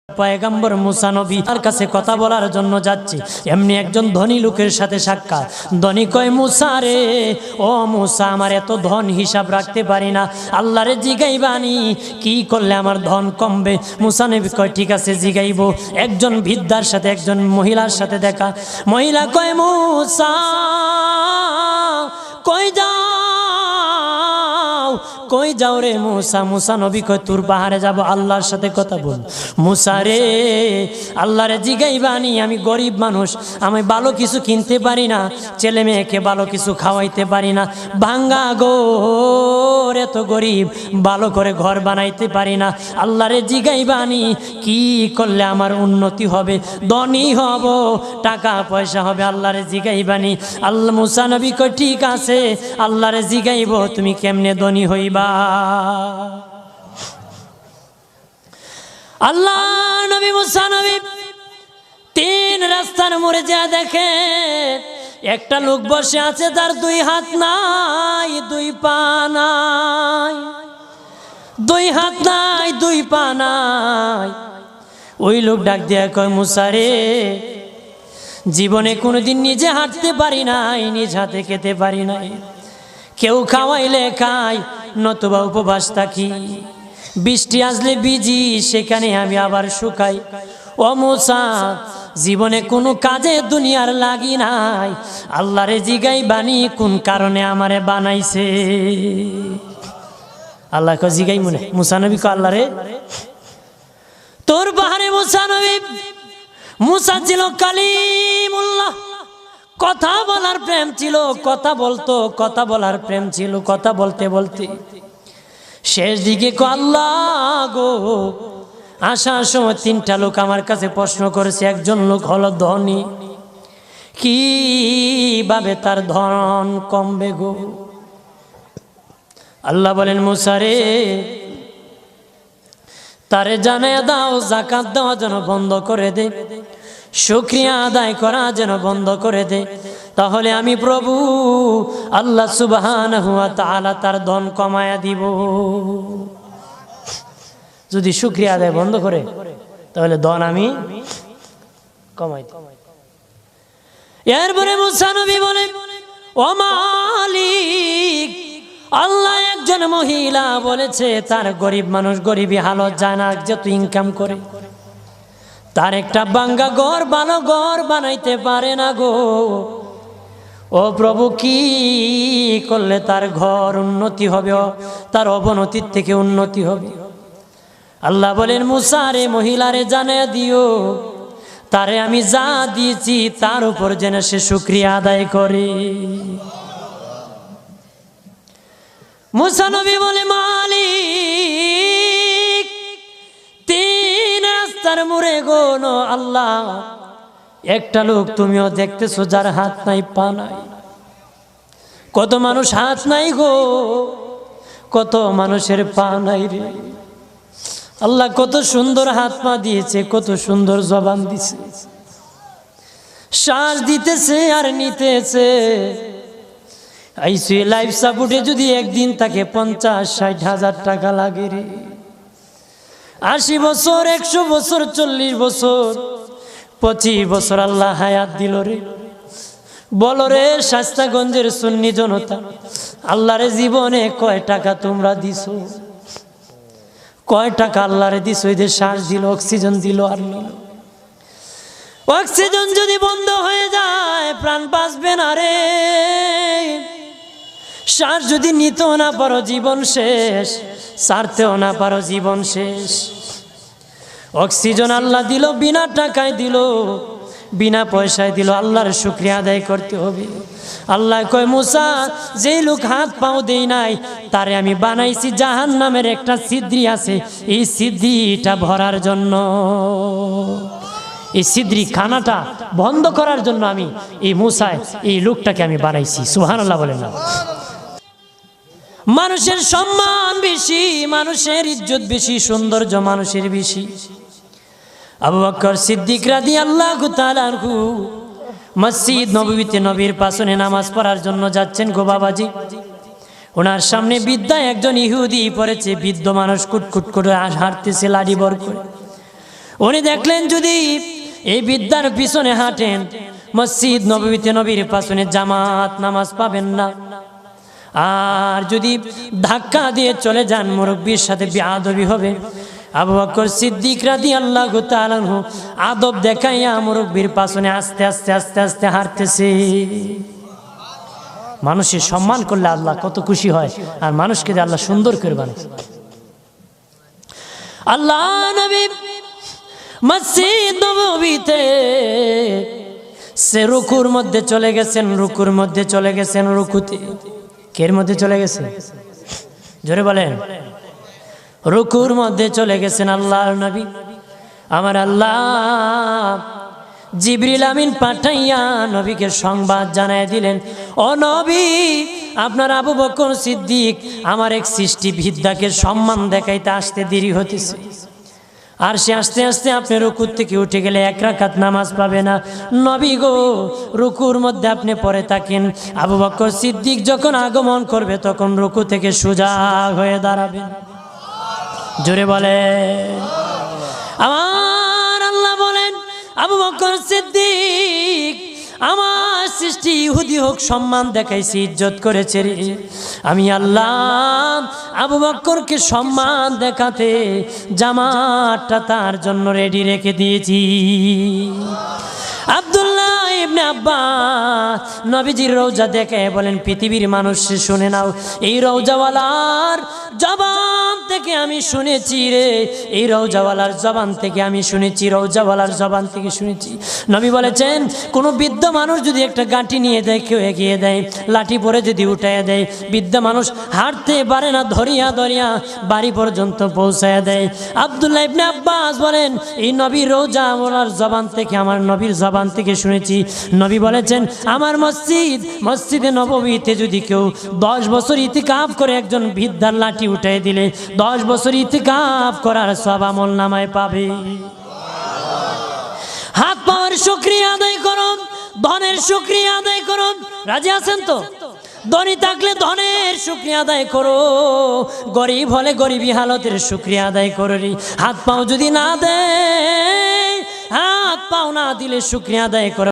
পয়গম্বর মুসা নবী তার কাছে কথা বলার জন্য যাচ্ছে, এমনি একজন ধনী লোকের সাথে সাক্ষাৎ। ধনী কয়, মুসা রে, ও মুসা, আমার এত ধন হিসাব রাখতে পারি না, আল্লাহরে জিগাইবানি কি করলে আমার ধন কমবে? মুসা নবী কয়, ঠিক আছে জিগাইব। একজন বৃদ্ধার সাথে একজন মহিলার সাথে দেখা। মহিলা কয়, মুসা কই যাও, কই যাও রে মুসা? মুসা নবী কয়, তোর পাহাড়ে যাব, আল্লাহর সাথে কথা বল। মুসা রে, আল্লাহরে জিগাইবানি, আমি গরিব মানুষ, আমি ভালো কিছু কিনতে পারি না, ছেলে মেয়েকে ভালো কিছু খাওয়াইতে পারি না, ভাঙ্গা ঘর, এত গরিব, ভালো করে ঘর বানাইতে পারি না, আল্লাহরে জিগাইবানি কি করলে আমার উন্নতি হবে, ধনী হব, টাকা পয়সা হবে, আল্লাহরে জিগাইবানি। আল্লাহ মুসা নবী কয়, ঠিক আছে, আল্লাহরে জিগাইব, তুমি কেমনে ধনী হইবা? আল্লাহ নবী মুসা নবী তিন রাস্তার মোড়ে যা দেখে একটা লোক বসে আছে, তার দুই হাত নাই, দুই পা নাই, দুই হাত নাই, দুই পা নাই। ওই লোক ডাক দিয়া কয়, মুসা রে, জীবনে কোনোদিন নিজে হাঁটতে পারি নাই, নিজ হাতে খেতে পারি নাই, কেউ খাওয়াইলে খাই, নতুবা উপবাস থাকি, বৃষ্টি আসলে ভিজি, সেখানে আমি আবার শুকাই। ও মুসা, জীবনে কোনো কাজে দুনিয়ার লাগি নাই, আল্লাহরে জিগাইবানি কোন কারণে আমারে বানাইছে? আল্লাহ কয়, জিগাই মনে। মুসা নবী কয়, আল্লাহরে তোর পাহাড়ে মুসা নবী, মুসা ছিল কালিমুল্লাহ, কথা বলার প্রেম ছিল, কথা বলতো, কথা বলার প্রেম ছিল। কথা বলতে বলতে শেষ দিকে আল্লাহ গো, আসার সময় তিনটা লোক আমার কাছে প্রশ্ন করেছে। একজন লোক হলো ধনী, কিভাবে তার ধন কমবে গো? আল্লাহ বলেন, মুসা রে, তারে জানায়া দাও, যাকাত দেওয়া যেন বন্ধ করে দে, শুকরিয়া আদায় করা যেন বন্ধ করে দে, তাহলে আমি প্রভু আল্লাহ সুবহানাহু ওয়া তাআলা তার ধন কমায়া দিব। যদি শুকরিয়া আদায় বন্ধ করে, তাহলে ধন আমি কমাই দেব। এরপরে মুসা নবী বলে, ও মালিক, আল্লাহ একজন মহিলা বলেছে তার গরিব মানুষ গরিবী হালত যায় না, যত ইনকাম করে তার একটা ভাঙ্গা ঘর, ভালো ঘর বানাইতে পারে না গো। ও প্রভু, কি করলে তার ঘর উন্নতি হবে, তার অবনতির থেকে উন্নতি হবে? আল্লাহ বলেন, মুসা রে, মহিলারে জানিয়ে দিও, তারে আমি যা দিয়েছি তার উপর যেন সে শুকরিয়া আদায় করে। মুসা নবী বলে, মালিক, তিন রাস্তার মোড়ে গো আল্লাহ, একটা লোক তুমিও দেখতেছো যার হাত নাই, পা নাই। কত মানুষ হাত নাই গো, কত মানুষের পা নাই রে। আল্লাহ কত সুন্দর হাত পা দিয়েছে, কত সুন্দর জবান দিছে, শ্বাস দিতেছে আর নিতেছে। আইসিইউ লাইফ সাপোর্টে যদি একদিন তাকে 50-60 হাজার টাকা লাগে রে। 80 বছর, 100 বছর, 40 বছর, 25 বছর আল্লাহ হায়াত দিল রে। বলো রে শাস্তাগঞ্জের সুন্নি জনতা, আল্লাহরে জীবনে কয় টাকা তোমরা দিছো? কয় টাকা আল্লাহরে দিছো? এদের শ্বাস দিল, অক্সিজেন দিল আর নিল। অক্সিজেন যদি বন্ধ হয়ে যায়, প্রাণ বাঁচবে না রে। শ্বাস যদি নিতেও না পারো, জীবন শেষ, ছাড়তেও না পারো, জীবন শেষ। অক্সিজেন আল্লাহ দিল, বিনা টাকায় দিল, বিনা পয়সায় দিল, আল্লাহর শুকরিয়া আদায় করতে হবে। আল্লাহ কয়, মুসা, যেই লোক হাত পাও দেই নাই, তারে আমি বানাইছি জাহান্নামের একটা ছিদ্রি আছে, এই ছিদ্রিটা ভরার জন্য, এই ছিদ্রি খানাটা বন্ধ করার জন্য আমি এই মুসায় এই লোকটাকে আমি বানাইছি। সুবহানাল্লাহ বলেন না? মানুষের সম্মান বেশি, মানুষের ইজ্জত বেশি, সৌন্দর্য মানুষের বেশি। আবু বকর সিদ্দিক রাদিয়াল্লাহু তাআলা আনহু মসজিদ নববীতে নবীর পাশে নামাজ পড়ার জন্য যাচ্ছেন গো বাবাজি। ওনার সামনে বৃদ্ধা একজন ইহুদি পড়েছে, বৃদ্ধ মানুষ কুটকুট করে হাঁটতেছে লাঠি বর করে। উনি দেখলেন যদি এই বিদ্যার পিছনে হাঁটেন, মসজিদ নববীতে নবীর পিছনে জামাত নামাজ পাবেন না। আর যদি ধাক্কা দিয়ে চলে যান, মুরব্বির সাথে বেয়াদবি হবে। আবু বকর সিদ্দিক রাদিয়াল্লাহু তাআলা আনহু আদব দেখাইয়া মুরব্বির পিছনে আস্তে আস্তে আস্তে আস্তে হাঁটতেছে। মানুষের সম্মান করলে আল্লাহ কত খুশি হয়, আর মানুষকে যে আল্লাহ সুন্দর করে বানায়। আল্লাহ নবী মসজিদ নববীতে সে রুকুর মধ্যে চলে গেছেন, রুকুর মধ্যে চলে গেছেন, রুকুতে কের মধ্যে চলে গেছেন, জোরে বলেন, রুকুর মধ্যে চলে গেছেন আল্লাহর নবী। আমার আল্লাহ জিবরিল আমিন পাঠাইয়া নবীকে সংবাদ জানায় দিলেন, ও নবী, আপনার আবু বকর সিদ্দিক আমার এক সৃষ্টি বিদ্যাকে সম্মান দেখাইতে আসতে দেরি হতেছে, আর সে আস্তে আস্তে আপনি রুকুর থেকে উঠে গেলে 1 রাকাত নামাজ পাবে না। নবী গো, রুকুর মধ্যে আপনি পড়ে থাকেন, আবু বকর সিদ্দিক যখন আগমন করবে তখন রুকু থেকে সোজা হয়ে দাঁড়াবেন। জোরে বলে আমার আল্লাহ বলেন, আবু বকর সিদ্দিক আমার সৃষ্টি ইহুদি হোক সম্মান দেখাইছি, ইজ্জত করেছে রে, আমি আল্লাহ আবু বকরকে সম্মান দেখাতে জামাতটা তার জন্য রেডি রেখে দিয়েছি। আব্দুল্লাহ ইবনে আব্বাস নবীজির রওজা দেখে বলেন, পৃথিবীর মানুষ শুনে নাও, এই রওজাওয়ালার জবান থেকে আমি শুনেছি রে, এই রওজাওয়ালার জবান থেকে আমি শুনেছি, রওজাওয়ালার জবান থেকে শুনেছি। নবী বলেছেন, কোনো বৃদ্ধ মানুষ যদি একটা গাঁটি নিয়ে দেয়, কেউ এগিয়ে দেয়, লাঠি পরে যদি উঠাইয়া দেয়, বৃদ্ধ মানুষ হাঁটতে পারে না, ধরিয়া ধরিয়া বাড়ি পর্যন্ত পৌঁছায়া দেয়। আব্দুল্লাহ ইবনে আব্বাস বলেন, এই নবীর রওজাওয়ালার জবান থেকে, আমার নবীর জবান থেকে শুনেছি। নবী বলেছেন, আমার মসজিদে নববীতে যদি কেউ 10 বছর ইতিকাফ করে একজন বৃদ্ধার লাঠি উঠাই দিলে 10 বছর ইতিকাফ করার সওয়াব আমল নামায় পাবে। হাত পাওয়ার শুকরিয়া আদায় করুন, ধনের শুকরিয়া আদায় করুন। রাজি আছেন তো? ধনী থাকলে ধনের শুকরিয়া আদায় করো, গরিব হলে গরিবী হালতের শুকরিয়া আদায় করো। হাত পাও যদি না দেয়, হাত পাও না দিলে শুকরিয়া আদায় করো।